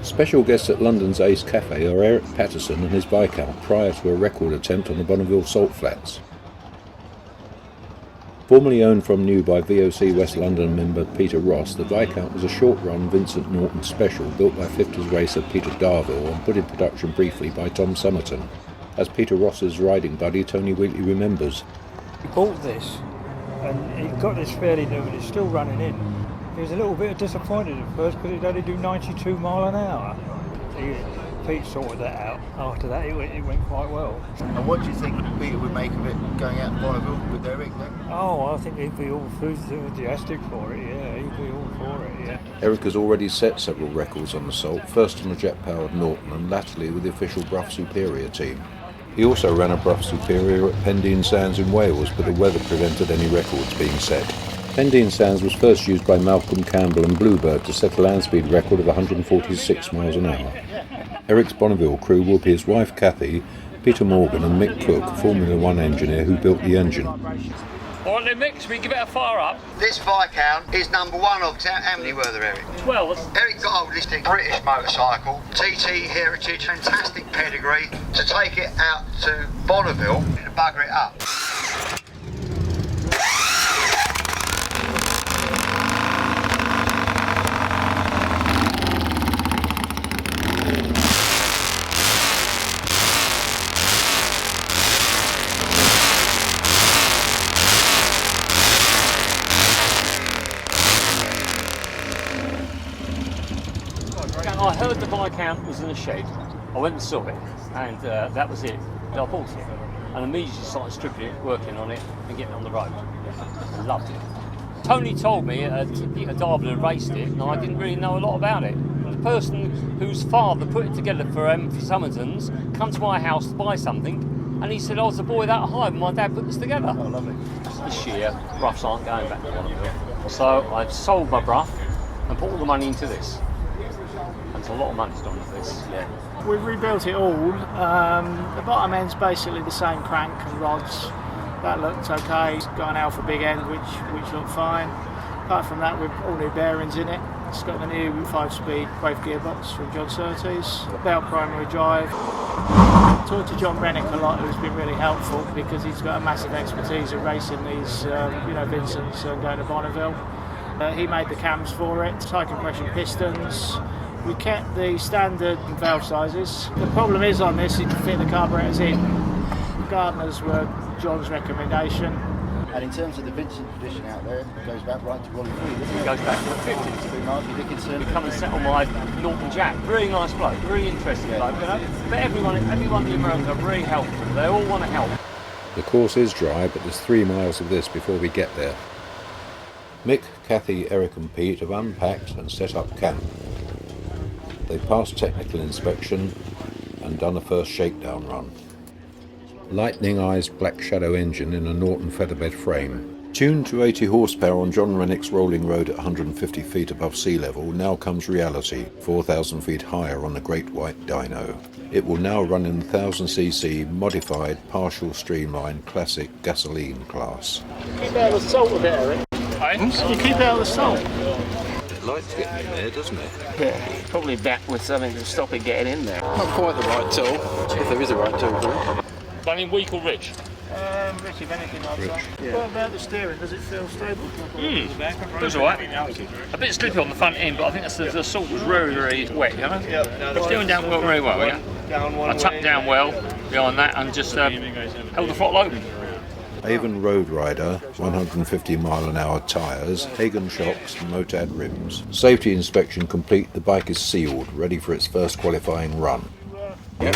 Special guests at London's Ace Cafe are Eric Patterson and his Viscount prior to a record attempt on the Bonneville salt flats. Formerly owned from new by VOC West London member Peter Ross, the Viscount was a short-run Vincent Norton special built by 50s racer Peter Darville and put in production briefly by Tom Somerton. As Peter Ross's riding buddy Tony Wheatley remembers. He bought this and he got this fairly new and it's still running in. He was a little bit disappointed at first because it'd only do 92 mile an hour. Pete sorted that out. After that it went quite well. And what do you think Peter would make of it going out to Bonneville with Eric then? Oh, I think he'd be all enthusiastic for it, yeah. He'd be all for it, yeah. Eric has already set several records on the salt, first on a jet-powered Norton and latterly with the official Brough Superior team. He also ran a Brough Superior at Pendine Sands in Wales, but the weather prevented any records being set. Pendine Sands was first used by Malcolm Campbell and Bluebird to set a land speed record of 146 miles an hour. Eric's Bonneville crew will be his wife Kathy, Peter Morgan and Mick Cook, Formula One engineer who built the engine. All right then, Mick, should we give it a fire up? This Viscount is number one of, how many were there, Eric? 12. Eric got hold of this British motorcycle, TT Heritage, fantastic pedigree, to take it out to Bonneville and bugger it up. I heard the Viscount was in a shed. I went and saw it, and that was it. I bought it, and immediately started stripping it, working on it, and getting on the road. I loved it. Tony told me Peter Darville had raced it, and I didn't really know a lot about it. The person whose father put it together for Somertons come to my house to buy something, and he said I was the boy that high when my dad put this together. Oh, lovely. This year, Broughs aren't going back to Bonneville, so I've sold my Brough and put all the money into this. There's a lot of money gone into this, yeah. We've rebuilt it all. The bottom end's basically the same crank and rods. That looked okay. It's got an alpha big end which looked fine. Apart from that, we've all new bearings in it. It's got the new 5-speed wave gearbox from John Surtees. Belt primary drive. Talked to John Rennick a lot, who's been really helpful because he's got a massive expertise at racing these, Vincents and going to Bonneville. He made the cams for it, high compression pistons. We kept the standard valve sizes. The problem is on this, you can fit the carburetors in. Gardeners were John's recommendation. And in terms of the Vincent tradition out there, it goes back right to Wally 3, doesn't it? It goes back to the 50s. Through Marky Dickinson. Come and settle my Norton Jack. Really nice bloke, really interesting bloke, you know. But everyone in the Americans are really helpful. They all want to help. The course is dry, but there's 3 miles of this before we get there. Mick, Kathy, Eric and Pete have unpacked and set up camp. They've passed technical inspection and done a first shakedown run. Lightning-eyed Black Shadow engine in a Norton featherbed frame. Tuned to 80 horsepower on John Rennick's rolling road at 150 feet above sea level, now comes reality, 4,000 feet higher on the Great White Dyno. It will now run in the 1000cc modified, partial streamlined, classic gasoline class. Keep out of the salt a bit, Eric. You keep out of the salt. It likes getting in there, doesn't it? Yeah, probably back with something to stop it getting in there. Not quite the right tool, if there is a right tool for it. I mean, weak or rich? Rich, if anything, I'd say. Yeah. What about the steering? Does it feel stable? It was alright. A bit slippy on the front end, but I think that's the salt was very, very wet, you know? It's doing down well, very well, yeah? I tucked down well behind that and just held the throttle open. Avon Road Rider, 150 mile an hour tyres, Hagen shocks, Motad rims. Safety inspection complete, the bike is sealed, ready for its first qualifying run. Yep.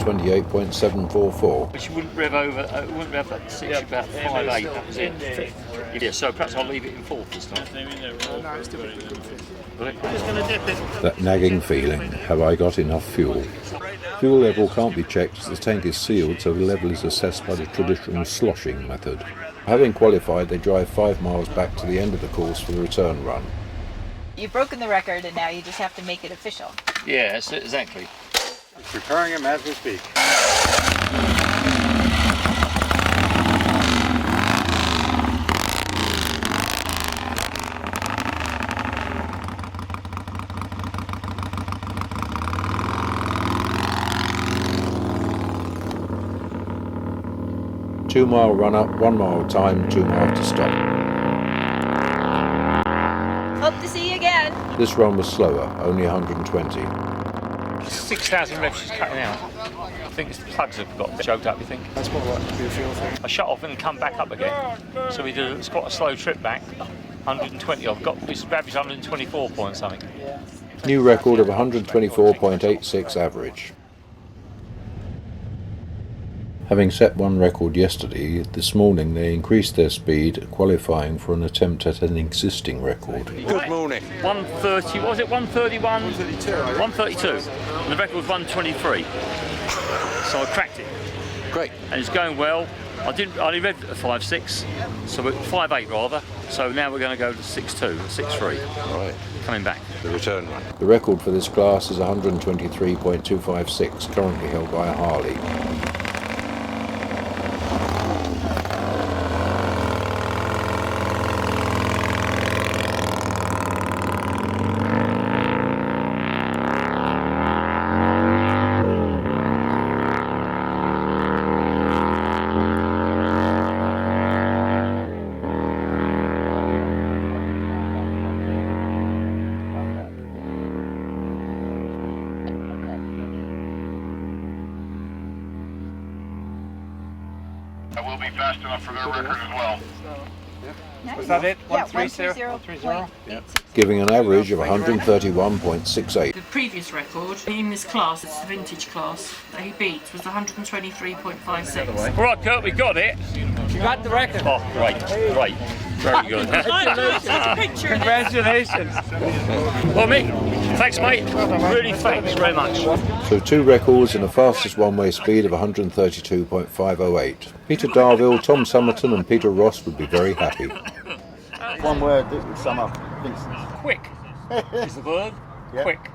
128.744. Which you wouldn't rev over, wouldn't rev that 6 about 5.8, that was it. Yeah, so perhaps I'll leave it in fourth this time. No, it's still a good fit. Will it? That nagging feeling, have I got enough fuel? Fuel level can't be checked as the tank is sealed, so the level is assessed by the traditional sloshing method. Having qualified, they drive 5 miles back to the end of the course for the return run. You've broken the record and now you just have to make it official. Yeah, that's it, exactly. Preparing him as we speak. 2 mile run up, 1 mile time, 2 miles to stop. Hope to see you again. This run was slower, only 120. 6,000 revs she's cutting out. I think it's the plugs have got choked up, you think? That's more likely to be a fuel thing. I shut off and come back up again. So we did it's quite a slow trip back. 120, I've got this average 124 point something. New record of 124.86 average. Having set one record yesterday, this morning they increased their speed, qualifying for an attempt at an existing record. Good morning. 130, what was it? 131? 132. And the record was 123. So I cracked it. Great. And it's going well. I only read at 5.6, so we're 5.8 rather. So now we're going to go to 6.2, 6.3. Right. Coming back. The return run. The record for this class is 123.256, currently held by a Harley. That will be fast enough for their record as well. Nice. Was that it? Yeah, 130? 130.86. Giving an average of 131.68. The previous record in this class, it's the vintage class, that he beat was 123.56. All right, Kurt, we got it. You got the record. Oh, great, great. Very good. Congratulations. Well, Mick, thanks, mate. Really, thanks very much. So 2 records and the fastest one-way speed of 132.508. Peter Darville, Tom Somerton and Peter Ross would be very happy. One word that would sum up Vincent. Quick is the word. Yeah. Quick.